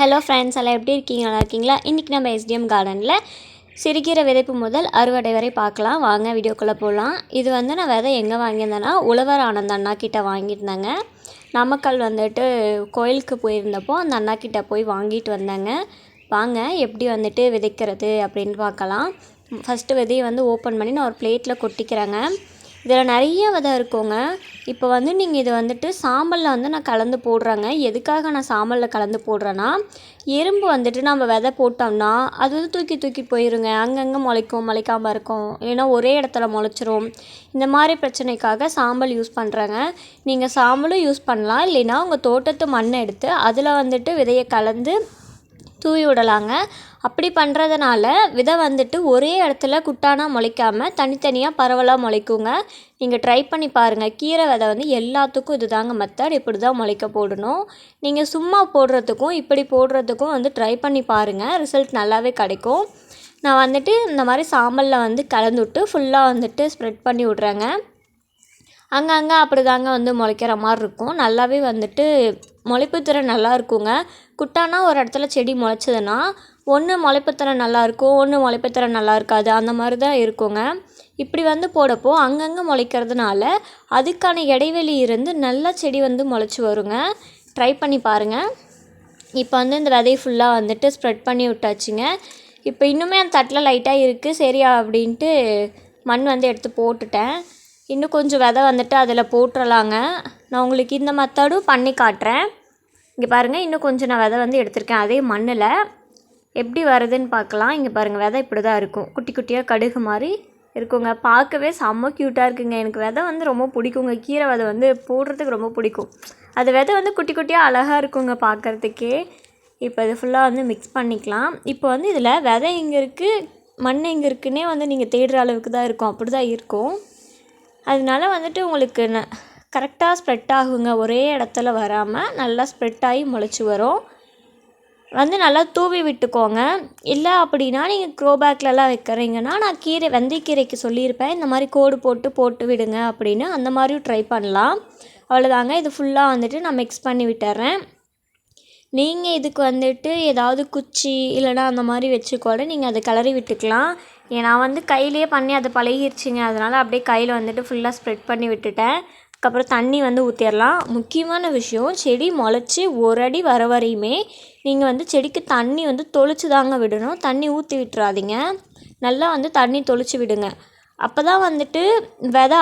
Hello friends, எல்லாம் எப்படி இருக்கீங்க? நல்லா இருக்கீங்களா? இன்றைக்கி நம்ம எஸ்டிஎம் கார்டனில் சிறுகீரை விதைப்பு முதல் அறுவடை வரை பார்க்கலாம். வாங்க வீடியோக்குள்ளே போகலாம். இது நான் விதை எங்கே வாங்கியிருந்தேன்னா உழவர் ஆனந்த அண்ணா கிட்டே வாங்கியிருந்தேங்க. நாமக்கல் கோயிலுக்கு போயிருந்தப்போ அந்த அண்ணா கிட்டே போய் வாங்கிட்டு வந்தேங்க. வாங்க எப்படி விதைக்கிறது அப்படின்னு பார்க்கலாம். ஃபஸ்ட்டு விதையை ஓப்பன் பண்ணி நான் ஒரு பிளேட்டில் கொட்டிக்கிறேங்க. இதில் நிறைய விதை இருக்குங்க. இப்போ நீங்கள் இது சாம்பலில் நான் கலந்து போடுறேங்க. எதுக்காக நான் சாம்பலில் கலந்து போடுறேன்னா, எறும்பு நம்ம விதை போட்டோம்னா அது தூக்கி தூக்கி போயிருங்க. அங்கங்கே முளைக்கும், முளைக்காமல் இருக்கும், இல்லைன்னா ஒரே இடத்துல முளைச்சிரும். இந்த மாதிரி பிரச்சனைக்காக சாம்பல் யூஸ் பண்ணுறேங்க. நீங்கள் சாம்பலும் யூஸ் பண்ணலாம், இல்லைன்னா உங்கள் தோட்டத்து மண்ணை எடுத்து அதில் விதையை கலந்து தூவி விடலாங்க. அப்படி பண்ணுறதுனால விதை ஒரே இடத்துல குட்டானாக முளைக்காமல் தனித்தனியாக பரவலாக முளைக்குங்க. நீங்கள் ட்ரை பண்ணி பாருங்கள். கீரை விதை எல்லாத்துக்கும் இது தாங்க மெத்தட். இப்படி தான் முளைக்க போடணும். நீங்கள் சும்மா போடுறதுக்கும் இப்படி போடுறதுக்கும் ட்ரை பண்ணி பாருங்கள். ரிசல்ட் நல்லாவே கிடைக்கும். நான் இந்த மாதிரி சாம்பலில் கலந்து விட்டு ஃபுல்லாக ஸ்ப்ரெட் பண்ணி விட்றேங்க. அங்கங்கே அப்படி தாங்க முளைக்கிற மாதிரி இருக்கும். நல்லாவே முளைப்புத்திறன் நல்லா இருக்குங்க. குட்டானா ஒரு இடத்துல செடி முளைச்சதுன்னா ஒன்று முளைப்புத்திறன் நல்லாயிருக்கும், ஒன்று முளைப்புத்திறன் நல்லா இருக்காது. அந்த மாதிரி தான் இருக்குங்க. இப்படி போடப்போ அங்கங்கே முளைக்கிறதுனால அதுக்கான இடைவெளி இருந்து நல்லா செடி முளைச்சி வருங்க. ட்ரை பண்ணி பாருங்கள். இப்போ இந்த விதையை ஃபுல்லாக ஸ்ப்ரெட் பண்ணி விட்டாச்சுங்க. இப்போ இன்னுமே அந்த தட்டில் லைட்டாக இருக்குது. சரியா அப்படின்ட்டு மண் எடுத்து போட்டுட்டேன். இன்னும் கொஞ்சம் விதை அதில் போட்டுடலாங்க. நான் உங்களுக்கு இந்த மெத்தடும் பண்ணி காட்டுறேன். இங்கே பாருங்கள், இன்னும் கொஞ்சம் நான் விதை எடுத்திருக்கேன். அதே மண்ணில் எப்படி வருதுன்னு பார்க்கலாம். இங்கே பாருங்கள், விதை இப்படி தான் இருக்கும். குட்டி குட்டியாக கடுகு மாதிரி இருக்குங்க. பார்க்கவே செம்ம க்யூட்டாக இருக்குங்க. எனக்கு விதை ரொம்ப பிடிக்குங்க. கீரை விதை போடுறதுக்கு ரொம்ப பிடிக்கும். அது விதை குட்டி குட்டியாக அழகாக இருக்குங்க பார்க்குறதுக்கே. இப்போ இது ஃபுல்லாக மிக்ஸ் பண்ணிக்கலாம். இப்போ இதில் விதை எங்கே இருக்குது, மண் எங்கே இருக்குன்னே நீங்கள் தேடுற அளவுக்கு தான் இருக்கும். அப்படி தான் இருக்கும். அதனால உங்களுக்கு கரெக்டாக ஸ்ப்ரெட் ஆகுங்க. ஒரே இடத்துல வராமல் நல்லா ஸ்ப்ரெட் ஆகி முளைச்சி வரும். நல்லா தூவி விட்டுக்கோங்க. இல்லை அப்படின்னா நீங்கள் க்ரோ பேக்லலாம் வைக்கிறீங்கன்னா, நான் வெந்தயக்கீரைக்கு சொல்லியிருப்பேன், இந்த மாதிரி கோடு போட்டு விடுங்க அப்படின்னு. அந்த மாதிரியும் ட்ரை பண்ணலாம். அவ்வளோதாங்க. இது ஃபுல்லாக நான் மிக்ஸ் பண்ணி விட்டுறேன். நீங்கள் இதுக்கு ஏதாவது குச்சி இல்லைனா அந்த மாதிரி வச்சு கூட நீங்கள் அதை கிளறி விட்டுக்கலாம். நான் கையிலே பண்ணி அது பழகிருச்சிங்க. அதனால் அப்படியே கையில் ஃபுல்லாக ஸ்ப்ரெட் பண்ணி விட்டுட்டேன். அதுக்கப்புறம் தண்ணி ஊற்றிடலாம். முக்கியமான விஷயம், செடி முளைச்சி ஒரு அடி வர வரையுமே நீங்கள் செடிக்கு தண்ணி தொளிச்சு தாங்க விடணும். தண்ணி ஊற்றி விட்டுறாதீங்க. நல்லா தண்ணி தொளிச்சு விடுங்க. அப்போ தான் விதை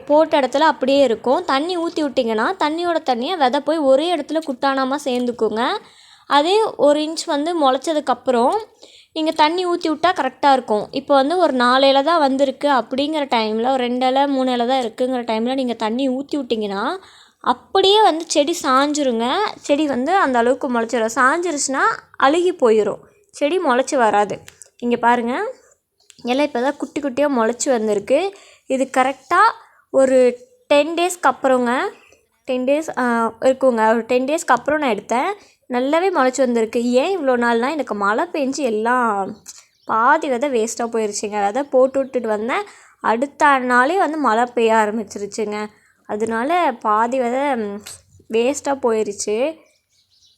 போட்ட இடத்துல அப்படியே இருக்கும். தண்ணி ஊற்றி விட்டிங்கன்னா தண்ணியோட தண்ணியாக விதை போய் ஒரே இடத்துல குட்டானாமல் சேர்ந்துக்குங்க. அதே 1 இன்ச் முளைச்சதுக்கப்புறம் நீங்கள் தண்ணி ஊற்றி விட்டால் கரெக்டாக இருக்கும். இப்போ ஒரு 4 இலை தான் வந்திருக்கு அப்படிங்கிற டைமில், ஒரு 2 இலை 3 இலை தான் இருக்குங்கிற டைமில் நீங்கள் தண்ணி ஊற்றி விட்டிங்கன்னா அப்படியே செடி சாஞ்சிருங்க. செடி அந்த அளவுக்கு முளைச்சிடும். சாஞ்சிருச்சுன்னா அழுகி போயிடும், செடி முளைச்சி வராது. இங்கே பாருங்கள், எல்லாம் இப்போ தான் குட்டி குட்டியாக முளைச்சி வந்திருக்கு. இது கரெக்டாக ஒரு 10 டேஸ்க்கு அப்புறங்க, 10 டேஸ் இருக்குங்க. ஒரு 10 டேஸ்க்கு அப்புறம் நான் எடுத்தேன். நல்லாவே முளைச்சி வந்திருக்கு. ஏன் இவ்வளோ நாள்னால் எனக்கு மழை பெஞ்சு எல்லாம் பாதி விதை வேஸ்ட்டாக போயிடுச்சுங்க. விதை போட்டு விட்டுட்டு வந்தேன். அடுத்த நாளே மழை பெய்ய ஆரம்பிச்சிருச்சுங்க. அதனால பாதி விதை வேஸ்ட்டாக போயிடுச்சு.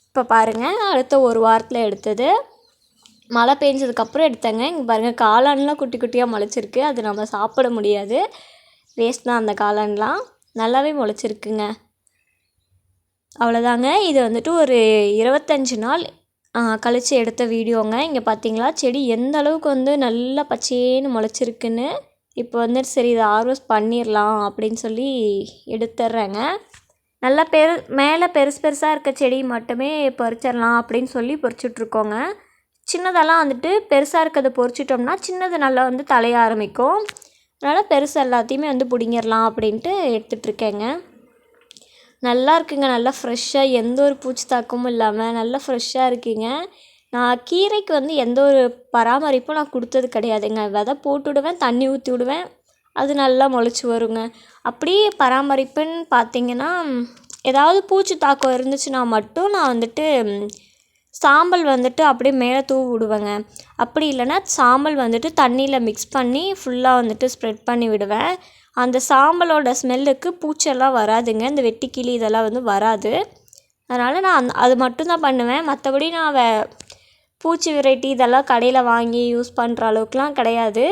இப்போ பாருங்கள், அடுத்த ஒரு வாரத்தில் எடுத்தது, மழை பெஞ்சதுக்கப்புறம் எடுத்தேங்க. இங்கே பாருங்கள், காளான்லாம் குட்டி குட்டியாக முளைச்சிருக்கு. அது நம்ம சாப்பிட முடியாது, வேஸ்ட் தான் அந்த காளான்லாம். நல்லாவே முளைச்சிருக்குங்க. அவ்வளோதாங்க. இது ஒரு 25 நாள் கழித்து எடுத்த வீடியோங்க. இங்கே பார்த்தீங்களா செடி எந்த அளவுக்கு நல்லா பச்சேன்னு முளைச்சிருக்குன்னு. இப்போ சரி இதை ஹார்வெஸ்ட் பண்ணிடலாம் அப்படின்னு சொல்லி எடுத்துட்றேங்க. நல்லா மேலே பெருசாக இருக்க செடி மட்டுமே பறிச்சிடலாம் அப்படின்னு சொல்லி பறிச்சுட்ருக்கோங்க. சின்னதெல்லாம் பெருசாக இருக்கிறத பொறிச்சிட்டோம்னா சின்னது நல்லா தலைய ஆரம்பிக்கும். அதனால் பெருசு எல்லாத்தையுமே பிடிங்கிடலாம் அப்படின்ட்டு எடுத்துகிட்ருக்கேங்க. நல்லா இருக்குங்க. நல்லா ஃப்ரெஷ்ஷாக, எந்த ஒரு பூச்சி தாக்கமும் இல்லாமல் நல்லா ஃப்ரெஷ்ஷாக இருக்குங்க. நான் கீரைக்கு எந்த ஒரு பராமரிப்பும் நான் கொடுத்தது கிடையாதுங்க. விதை போட்டு விடுவேன், தண்ணி ஊற்றி விடுவேன், அது நல்லா முளைச்சி வருங்க. அப்படியே பராமரிப்புன்னு பார்த்தீங்கன்னா, ஏதாவது பூச்சி தாக்கம் இருந்துச்சுன்னா மட்டும் நான் சாம்பல் அப்படியே மேலே தூவி விடுவேங்க. அப்படி இல்லைன்னா சாம்பல் தண்ணியில் மிக்ஸ் பண்ணி ஃபுல்லாக ஸ்ப்ரெட் பண்ணி விடுவேன். அந்த சாம்பலோட ஸ்மெல்லுக்கு பூச்செல்லாம் வராதுங்க. இந்த வெட்டுக்கிளி இதெல்லாம் வராது. அதனால் நான் அது மட்டும்தான் பண்ணுவேன். மற்றபடி நான் பூச்சி விரட்டி இதெல்லாம் கடையில் வாங்கி யூஸ் பண்ணுற அளவுக்குலாம் கிடையாது.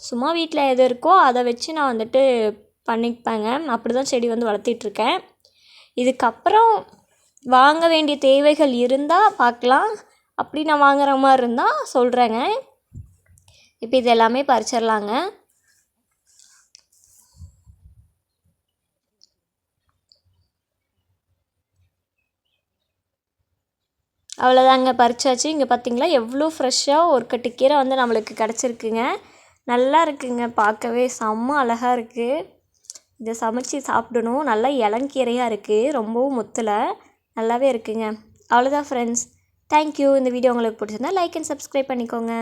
சும்மா வீட்டில் எது இருக்கோ அதை வச்சு நான் வந்துட்டு பண்ணிப்பேங்க. அப்படி தான் செடி வந்து வளர்த்திட்ருக்கேன். இதுக்கப்புறம் வாங்க வேண்டிய தேவைகள் இருந்தால் பார்க்கலாம். அப்படி நான் வாங்குற மாதிரி இருந்தால் சொல்கிறேங்க. இப்போ இது எல்லாமே பறிச்சிடலாங்க. அவ்வளோதாங்க, பறிச்சாச்சு. இங்கே பார்த்தீங்களா எவ்வளோ ஃப்ரெஷ்ஷாக ஒரு கட்டு கீரை வந்து நம்மளுக்கு கிடச்சிருக்குங்க. நல்லா இருக்குங்க, பார்க்கவே செம்ம அழகாக இருக்குது. இதை சமைச்சி சாப்பிடணும். நல்லா இளங்கீரையாக இருக்குது, ரொம்பவும் முத்தலை, நல்லாவே இருக்குங்க. அவ்வளோதான் ஃப்ரெண்ட்ஸ், தேங்க்யூ. இந்த வீடியோ உங்களுக்கு பிடிச்சிருந்தா லைக் அண்ட் சப்ஸ்கிரைப் பண்ணிக்கோங்க.